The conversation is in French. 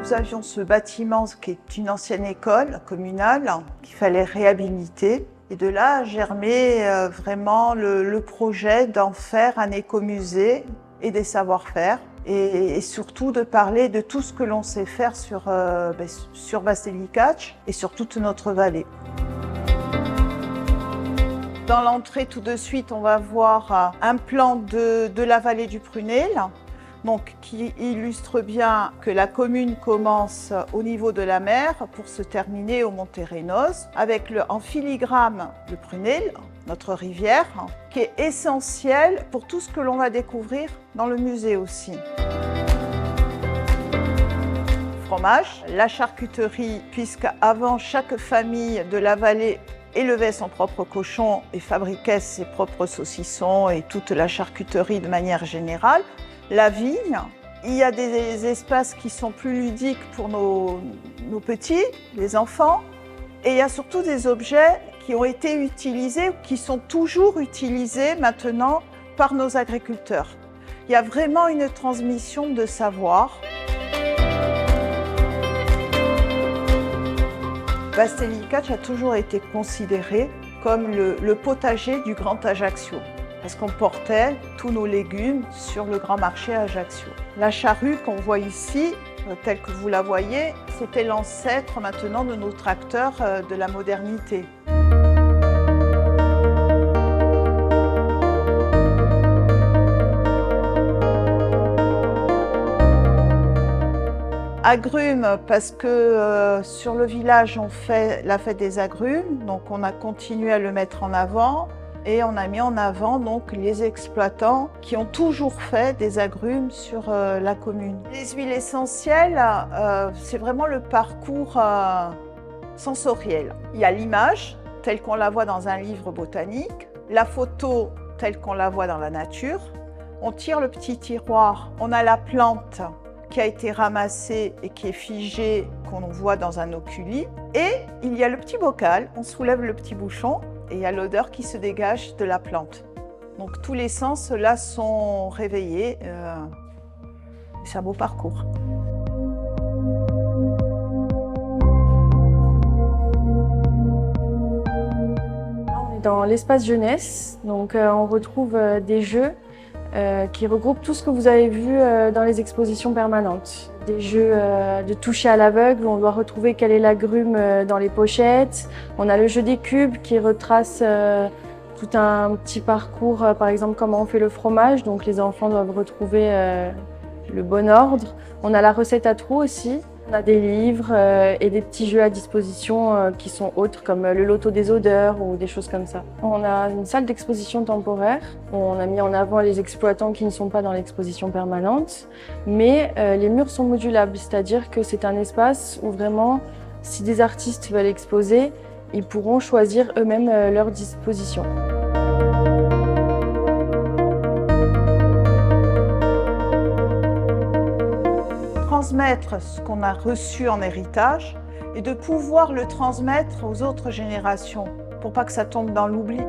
nous avions ce bâtiment qui est une ancienne école communale qu'il fallait réhabiliter. Et de là a germé vraiment le projet d'en faire un écomusée et des savoir-faire. Et surtout de parler de tout ce que l'on sait faire sur Bastelicac et sur toute notre vallée. Dans l'entrée, tout de suite, on va voir un plan de la vallée du Prunel, donc, qui illustre bien que la commune commence au niveau de la mer pour se terminer au Montérénos, avec en filigrane le Prunel, notre rivière, qui est essentiel pour tout ce que l'on va découvrir dans le musée aussi. Fromage, la charcuterie, puisqu'avant chaque famille de la vallée élevait son propre cochon et fabriquait ses propres saucissons et toute la charcuterie de manière générale. La vigne, il y a des espaces qui sont plus ludiques pour nos petits, les enfants, et il y a surtout des objets qui ont été utilisés, qui sont toujours utilisés maintenant par nos agriculteurs. Il y a vraiment une transmission de savoir. Bastelicac a toujours été considéré comme le potager du Grand Ajaccio, parce qu'on portait tous nos légumes sur le grand marché à Ajaccio. La charrue qu'on voit ici, telle que vous la voyez, c'était l'ancêtre maintenant de nos tracteurs de la modernité. Agrumes, parce que sur le village on fait la fête des agrumes, donc on a continué à le mettre en avant. Et on a mis en avant donc les exploitants qui ont toujours fait des agrumes sur la commune. Les huiles essentielles, c'est vraiment le parcours sensoriel. Il y a l'image, telle qu'on la voit dans un livre botanique, la photo, telle qu'on la voit dans la nature. On tire le petit tiroir, on a la plante qui a été ramassée et qui est figée, qu'on voit dans un oculi. Et il y a le petit bocal, on soulève le petit bouchon, et il y a l'odeur qui se dégage de la plante. Donc tous les sens là sont réveillés. C'est un beau parcours. On est dans l'espace jeunesse, donc on retrouve des jeux qui regroupent tout ce que vous avez vu dans les expositions permanentes. Des jeux de toucher à l'aveugle où on doit retrouver quel est l'agrume dans les pochettes. On a le jeu des cubes qui retrace tout un petit parcours, par exemple comment on fait le fromage, donc les enfants doivent retrouver le bon ordre. On a la recette à trous aussi. On a des livres et des petits jeux à disposition qui sont autres, comme le loto des odeurs ou des choses comme ça. On a une salle d'exposition temporaire où on a mis en avant les exploitants qui ne sont pas dans l'exposition permanente, mais les murs sont modulables, c'est-à-dire que c'est un espace où vraiment, si des artistes veulent exposer, ils pourront choisir eux-mêmes leur disposition. Transmettre ce qu'on a reçu en héritage et de pouvoir le transmettre aux autres générations pour pas que ça tombe dans l'oubli.